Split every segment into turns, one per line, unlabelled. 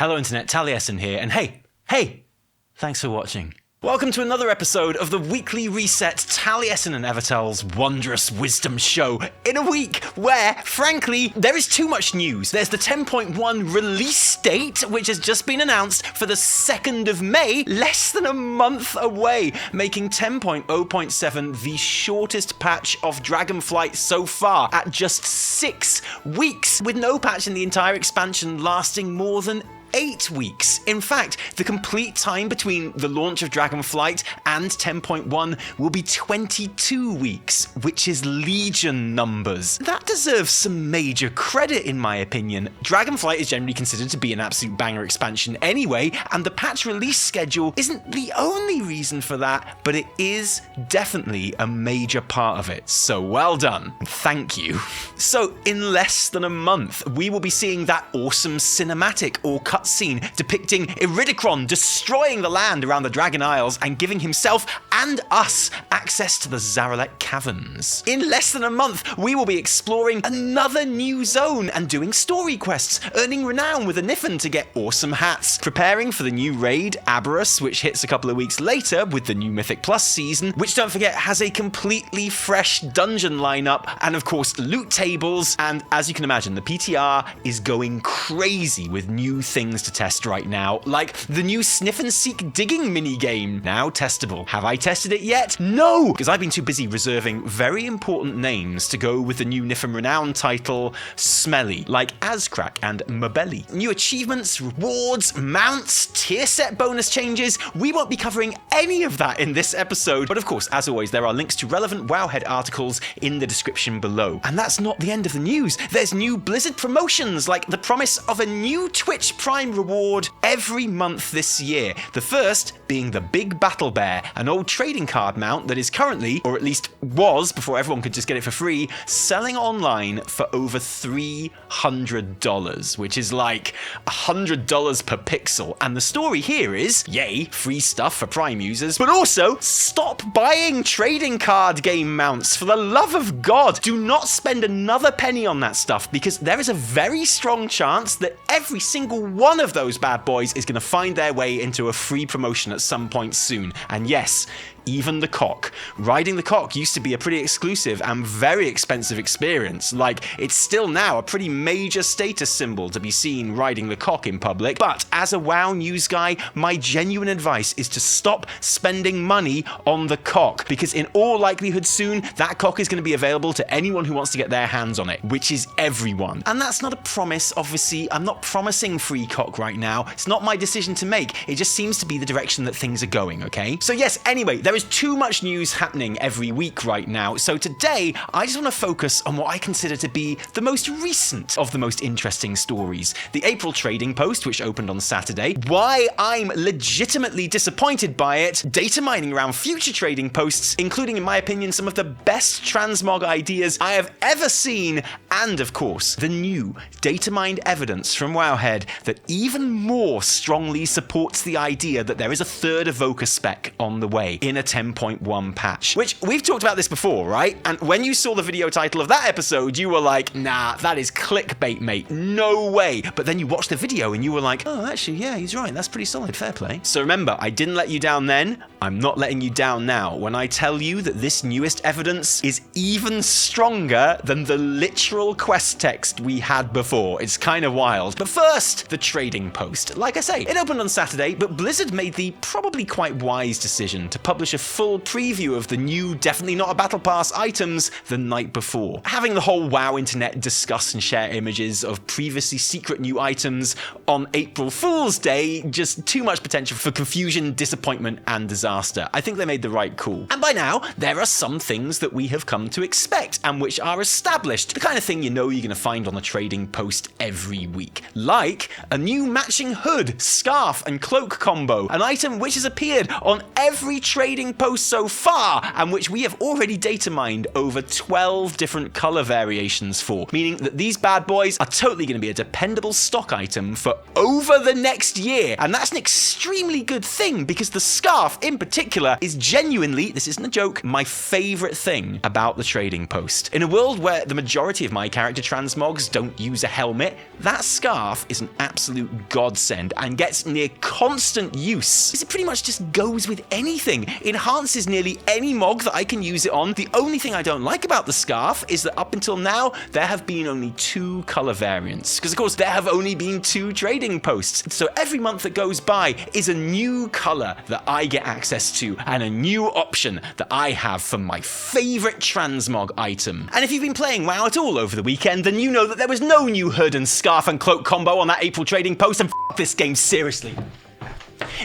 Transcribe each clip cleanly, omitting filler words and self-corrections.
Hello Internet, Taliesin here, and hey, thanks for watching. Welcome to another episode of the weekly reset Taliesin and Evitel's wondrous wisdom show in a week where, frankly, there is too much news. There's the 10.1 release date, which has just been announced for the 2nd of May, less than a month away, making 10.0.7 the shortest patch of Dragonflight so far at just 6 weeks, with no patch in the entire expansion lasting more than 8 weeks. In fact, the complete time between the launch of Dragonflight and 10.1 will be 22 weeks, which is legion numbers. That deserves some major credit in my opinion. Dragonflight is generally considered to be an absolute banger expansion anyway, and the patch release schedule isn't the only reason for that, but it is definitely a major part of it. So well done. Thank you. So in less than a month, we will be seeing that awesome cinematic or cutscene depicting Iridikron destroying the land around the Dragon Isles and giving himself and us access to the Zaralek Caverns. In less than a month, we will be exploring another new zone and doing story quests, earning renown with a Niffen to get awesome hats, preparing for the new raid, Aberrus, which hits a couple of weeks later with the new Mythic Plus season, which don't forget has a completely fresh dungeon lineup, and of course loot tables, and as you can imagine, the PTR is going crazy with new things to test right now, like the new Sniff and Seek digging minigame, now testable. Have I tested it yet? No! Because I've been too busy reserving very important names to go with the new Niffen Renown title, Smelly, like Azcrack and Mabelli. New achievements, rewards, mounts, tier set bonus changes. We won't be covering any of that in this episode, but of course, as always, there are links to relevant Wowhead articles in the description below. And that's not the end of the news. There's new Blizzard promotions, like the promise of a new Twitch Prime reward every month this year. The first being the Big Battle Bear, an old trading card mount that is currently, or at least was before everyone could just get it for free, selling online for over $300, which is like $100 per pixel. And the story here is, yay, free stuff for Prime users, but also stop buying trading card game mounts. For the love of God, do not spend another penny on that stuff, because there is a very strong chance that every single one of those bad boys is going to find their way into a free promotion at some point soon. And yes, even the cock. Riding the cock used to be a pretty exclusive and very expensive experience. Like, it's still now a pretty major status symbol to be seen riding the cock in public. But as a WoW news guy, my genuine advice is to stop spending money on the cock, because in all likelihood soon, that cock is going to be available to anyone who wants to get their hands on it, which is everyone. And that's not a promise, obviously. I'm not promising free cock right now. It's not my decision to make. It just seems to be the direction that things are going, okay? So yes, anyway, there is too much news happening every week right now, so today I just want to focus on what I consider to be the most recent of the most interesting stories. The April trading post, which opened on Saturday, why I'm legitimately disappointed by it, data mining around future trading posts, including in my opinion some of the best transmog ideas I have ever seen, and of course the new data mined evidence from Wowhead that even more strongly supports the idea that there is a third Evoker Spec on the way in a 10.1 patch. Which, we've talked about this before, right? And when you saw the video title of that episode, you were like, nah, that is clickbait, mate. No way. But then you watched the video and you were like, oh, actually, yeah, he's right. That's pretty solid. Fair play. So remember, I didn't let you down then. I'm not letting you down now when I tell you that this newest evidence is even stronger than the literal quest text we had before. It's kind of wild. But first, the trading post. Like I say, it opened on Saturday, but Blizzard made the probably quite wise decision to publish a full preview of the new, definitely not a battle pass items the night before. Having the whole WoW internet discuss and share images of previously secret new items on April Fool's Day, just too much potential for confusion, disappointment, and disaster. I think they made the right call. And by now, there are some things that we have come to expect and which are established. The kind of thing you know you're going to find on the trading post every week. Like a new matching hood, scarf, and cloak combo, an item which has appeared on every trading trading post so far, and which we have already data mined over 12 different color variations for, meaning that these bad boys are totally going to be a dependable stock item for over the next year. And that's an extremely good thing, because the scarf in particular is genuinely, this isn't a joke, my favorite thing about the trading post. In a world where the majority of my character transmogs don't use a helmet, that scarf is an absolute godsend and gets near constant use. It pretty much just goes with anything, enhances nearly any mog that I can use it on. The only thing I don't like about the scarf is that up until now, there have been only 2 color variants, because of course there have only been 2 trading posts. So every month that goes by is a new color that I get access to, and a new option that I have for my favorite transmog item. And if you've been playing WoW at all over the weekend, then you know that there was no new hood and scarf and cloak combo on that April trading post, and f*** this game, seriously.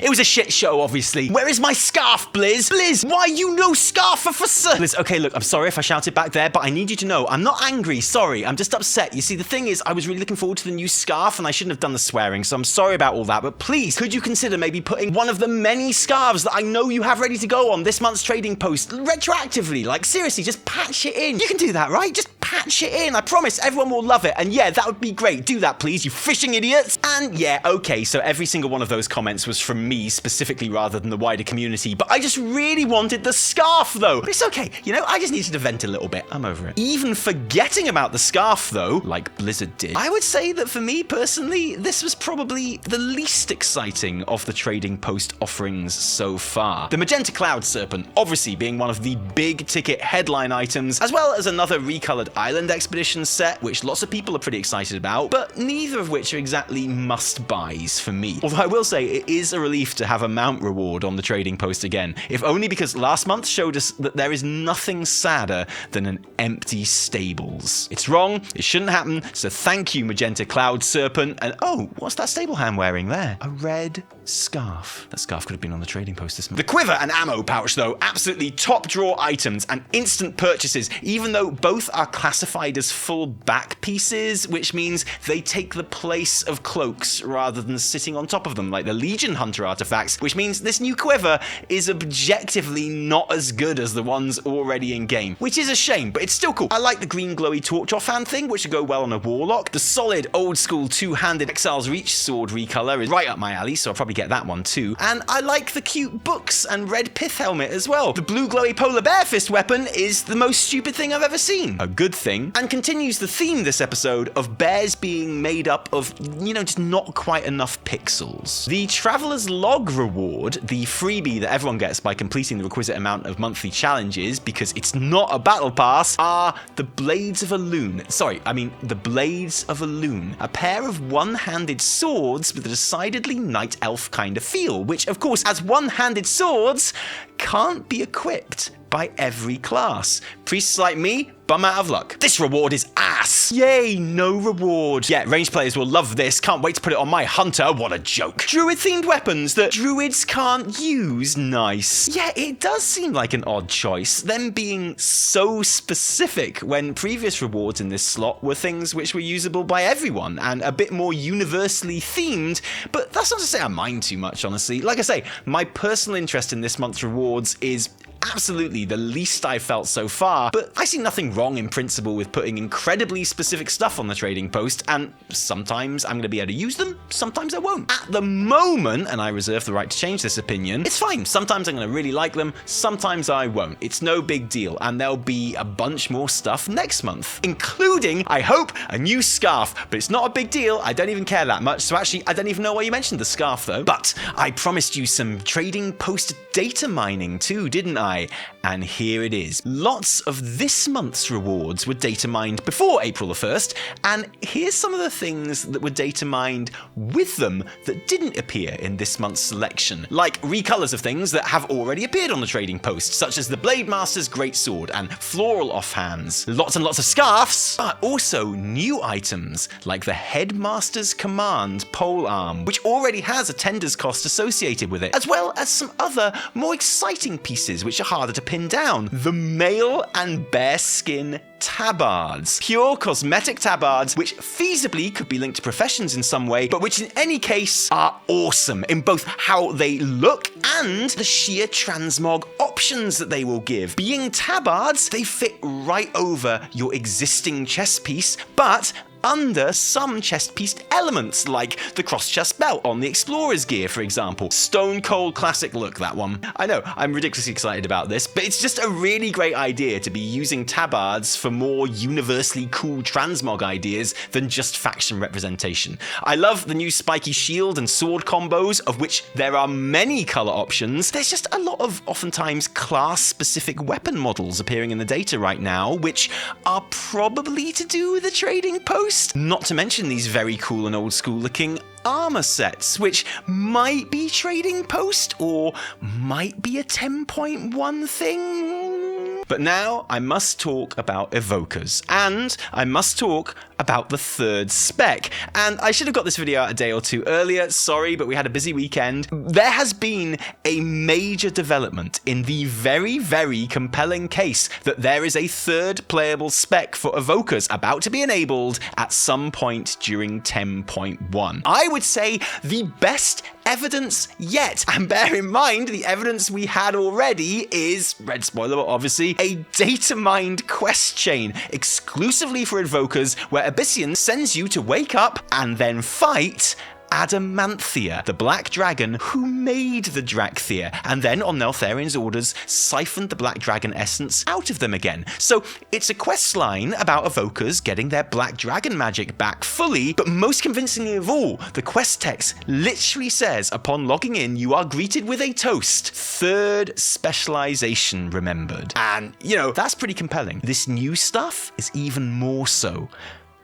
It was a shit show, obviously. Where is my scarf, Blizz? Blizz, why you no scarf for Blizz, okay, look, I'm sorry if I shouted back there, but I need you to know I'm not angry, sorry, I'm just upset. You see, the thing is, I was really looking forward to the new scarf, and I shouldn't have done the swearing, so I'm sorry about all that, but please, could you consider maybe putting one of the many scarves that I know you have ready to go on this month's trading post retroactively? Like, seriously, just patch it in. You can do that, right? Just patch it in. I promise everyone will love it, and yeah, that would be great. Do that, please, you fishing idiots. And yeah, okay, so every single one of those comments was from me specifically rather than the wider community, but I just really wanted the scarf though. But it's okay, you know, I just needed to vent a little bit. I'm over it. Even forgetting about the scarf though, like Blizzard did, I would say that for me personally, this was probably the least exciting of the trading post offerings so far. The Magenta Cloud Serpent obviously being one of the big ticket headline items, as well as another recolored island expedition set, which lots of people are pretty excited about, but neither of which are exactly must-buys for me. Although I will say it is a relief to have a mount reward on the trading post again, if only because last month showed us that there is nothing sadder than an empty stables. It's wrong, it shouldn't happen, so thank you, Magenta Cloud Serpent. And oh, what's that stable hand wearing there? A red scarf. That scarf could have been on the trading post this month. The quiver and ammo pouch though, absolutely top drawer items and instant purchases, even though both are classified as full back pieces, which means they take the place of cloaks rather than sitting on top of them like the Legion Hunter artifacts, which means this new quiver is objectively not as good as the ones already in game, which is a shame, but it's still cool. I like the green glowy torch off hand thing, which would go well on a warlock. The solid old school two-handed Exile's Reach sword recolor is right up my alley, so I'll probably get that one too. And I like the cute books and red pith helmet as well. The blue glowy polar bear fist weapon is the most stupid thing I've ever seen. A good thing, and continues the theme this episode of bears being made up of, you know, just not quite enough pixels. The Traveler's Log reward, the freebie that everyone gets by completing the requisite amount of monthly challenges, because it's not a battle pass, are the Blades of Elune. Sorry, I mean the Blades of Elune, a pair of one-handed swords with a decidedly night elf kind of feel, which of course, as one-handed swords, can't be equipped by every class. Priests like me, bum out of luck. This reward is ass. Yay, no reward. Yeah, ranged players will love this. Can't wait to put it on my hunter. What a joke. Druid-themed weapons that druids can't use. Nice. Yeah, it does seem like an odd choice, them being so specific when previous rewards in this slot were things which were usable by everyone and a bit more universally themed, but that's not to say I mind too much, honestly. Like I say, my personal interest in this month's rewards is absolutely the least I've felt so far, but I see nothing wrong in principle with putting incredibly specific stuff on the trading post, and sometimes I'm going to be able to use them, sometimes I won't. At the moment, and I reserve the right to change this opinion, it's fine. Sometimes I'm going to really like them, sometimes I won't. It's no big deal, and there'll be a bunch more stuff next month, including, I hope, a new scarf, but it's not a big deal. I don't even care that much, so actually, I don't even know why you mentioned the scarf though. But I promised you some trading post data mining too, didn't I? And here it is. Lots of this month's rewards were data mined before April the 1st, and here's some of the things that were data mined with them that didn't appear in this month's selection, like recolors of things that have already appeared on the trading post, such as the Blade Master's Greatsword and floral offhands. Lots and lots of scarves, but also new items like the Headmaster's Command polearm, which already has a tender's cost associated with it, as well as some other more exciting pieces which are harder to pin down. The mail and bearskin tabards. Pure cosmetic tabards, which feasibly could be linked to professions in some way, but which in any case are awesome in both how they look and the sheer transmog options that they will give. Being tabards, they fit right over your existing chest piece, but under some chest piece elements, like the cross-chest belt on the Explorer's gear, for example. Stone cold classic look, that one. I know, I'm ridiculously excited about this, but it's just a really great idea to be using tabards for more universally cool transmog ideas than just faction representation. I love the new spiky shield and sword combos, of which there are many color options. There's just a lot of, oftentimes, class-specific weapon models appearing in the data right now, which are probably to do with the trading post. Not to mention these very cool and old school looking armor sets, which might be trading post or might be a 10.1 thing. But now I must talk about evokers, and I must talk about the third spec. And I should have got this video out a day or two earlier, sorry, but we had a busy weekend. There has been a major development in the very, very compelling case that there is a third playable spec for evokers about to be enabled at some point during 10.1. I would say the best evidence yet. And bear in mind, the evidence we had already is, red spoiler obviously, a data mined quest chain exclusively for evokers where Abyssian sends you to wake up and then fight Adamanthia, the black dragon who made the Drakthir, and then on Neltharion's orders siphoned the black dragon essence out of them again. So it's a quest line about evokers getting their black dragon magic back fully, but most convincingly of all, the quest text literally says upon logging in you are greeted with a toast, third specialization remembered. And you know, that's pretty compelling. This new stuff is even more so.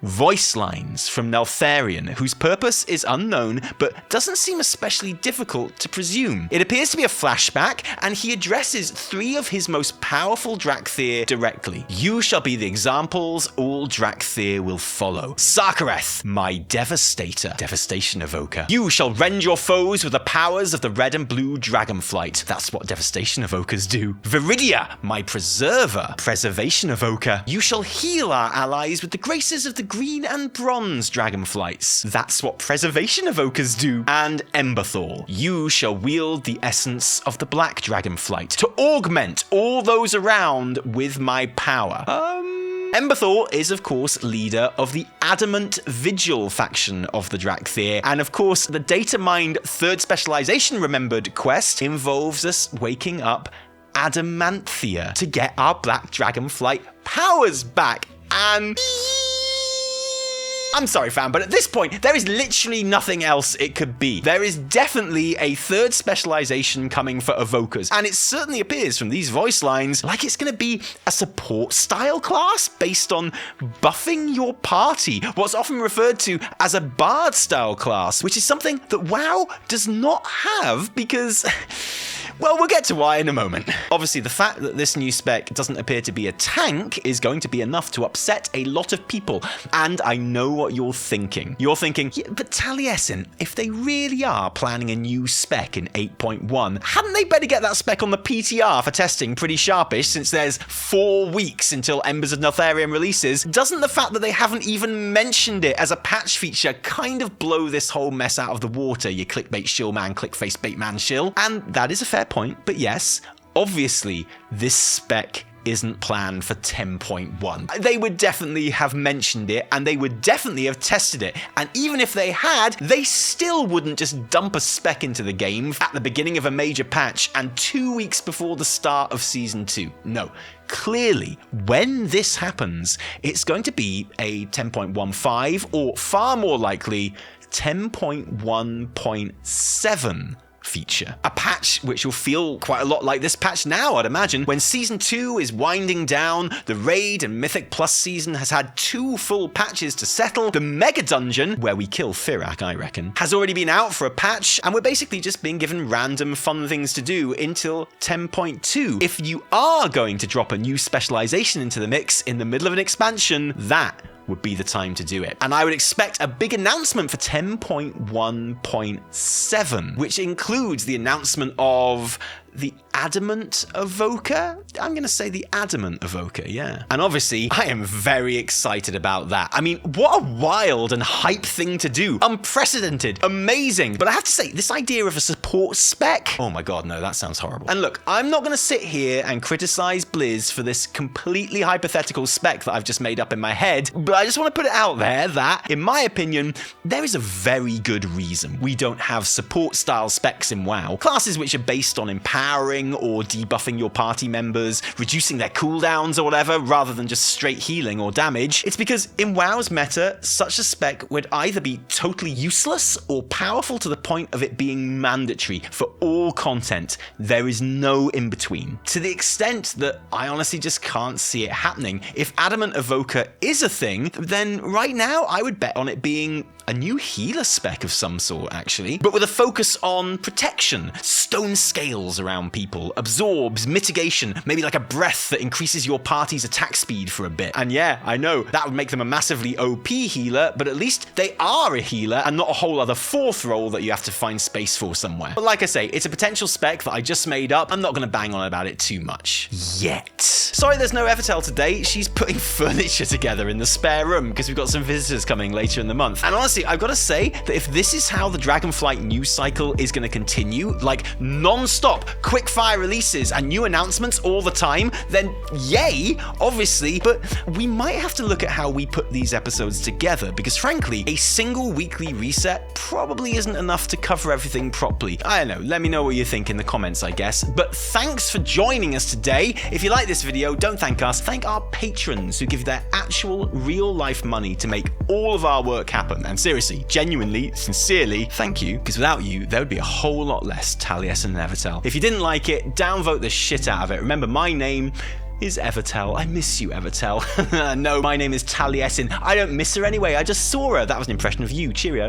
Voice lines from Neltharion, whose purpose is unknown, but doesn't seem especially difficult to presume. It appears to be a flashback, and he addresses 3 of his most powerful Drakthir directly. You shall be the examples all Drakthir will follow. Sarkareth, my devastator, devastation evoker. You shall rend your foes with the powers of the red and blue dragonflight. That's what devastation evokers do. Viridia, my preserver, preservation evoker. You shall heal our allies with the graces of the green and bronze dragonflights. That's what preservation evokers do. And Emberthor, you shall wield the essence of the black dragonflight to augment all those around with my power. Emberthor is, of course, leader of the Adamant Vigil faction of the Drakthir, and of course, the data mined third specialization remembered quest involves us waking up Adamanthia to get our black dragonflight powers back. And I'm sorry, fam, but at this point, there is literally nothing else it could be. There is definitely a third specialization coming for evokers, and it certainly appears from these voice lines like it's going to be a support style class based on buffing your party, what's often referred to as a bard style class, which is something that WoW does not have because, well, we'll get to why in a moment. Obviously, the fact that this new spec doesn't appear to be a tank is going to be enough to upset a lot of people, and I know what you're thinking. You're thinking, yeah, but Taliesin, if they really are planning a new spec in 8.1, hadn't they better get that spec on the PTR for testing pretty sharpish since there's 4 weeks until Embers of Neltharion releases? Doesn't the fact that they haven't even mentioned it as a patch feature kind of blow this whole mess out of the water, you clickbait shill man, clickface bait man shill? And that is a fair point, but yes, obviously this spec isn't planned for 10.1. They would definitely have mentioned it, and they would definitely have tested it, and even if they had, they still wouldn't just dump a spec into the game at the beginning of a major patch and 2 weeks before the start of Season 2. No. Clearly, when this happens, it's going to be a 10.15 or far more likely 10.1.7 feature. A patch which will feel quite a lot like this patch now, I'd imagine. When Season 2 is winding down, the Raid and Mythic Plus season has had 2 full patches to settle, the Mega Dungeon, where we kill Firak, I reckon, has already been out for a patch, and we're basically just being given random fun things to do until 10.2. If you are going to drop a new specialization into the mix in the middle of an expansion, that would be the time to do it. And I would expect a big announcement for 10.1.7, which includes the announcement of the Adamant Evoker? I'm going to say the Adamant Evoker, yeah. And obviously, I am very excited about that. I mean, what a wild and hype thing to do. Unprecedented, amazing. But I have to say, this idea of a support spec, oh my god, no, that sounds horrible. And look, I'm not going to sit here and criticize Blizz for this completely hypothetical spec that I've just made up in my head, but I just want to put it out there that, in my opinion, there is a very good reason we don't have support-style specs in WoW. Classes which are based on empowering or debuffing your party members, reducing their cooldowns or whatever, rather than just straight healing or damage. It's because in WoW's meta, such a spec would either be totally useless or powerful to the point of it being mandatory for all content. There is no in-between. To the extent that I honestly just can't see it happening. If Adamant Evoker is a thing, then right now I would bet on it being a new healer spec of some sort, actually, but with a focus on protection, stone scales around people, absorbs, mitigation, maybe like a breath that increases your party's attack speed for a bit. And yeah, I know, that would make them a massively OP healer, but at least they are a healer and not a whole other fourth role that you have to find space for somewhere. But like I say, it's a potential spec that I just made up. I'm not going to bang on about it too much. Yet. Sorry there's no Evitel today. She's putting furniture together in the spare room because we've got some visitors coming later in the month. And honestly, I've got to say that if this is how the Dragonflight news cycle is going to continue, like non-stop, quick-fire releases and new announcements all the time, then yay, obviously, but we might have to look at how we put these episodes together, because frankly, a single weekly reset probably isn't enough to cover everything properly. I don't know, let me know what you think in the comments, I guess. But thanks for joining us today. If you like this video, don't thank us, thank our patrons who give their actual real-life money to make all of our work happen. And seriously, genuinely, sincerely, thank you, because without you, there would be a whole lot less Taliesin and Evitel. If you didn't like it, downvote the shit out of it. Remember, my name is Evitel. I miss you, Evitel. No, my name is Taliesin. I don't miss her anyway, I just saw her. That was an impression of you. Cheerio.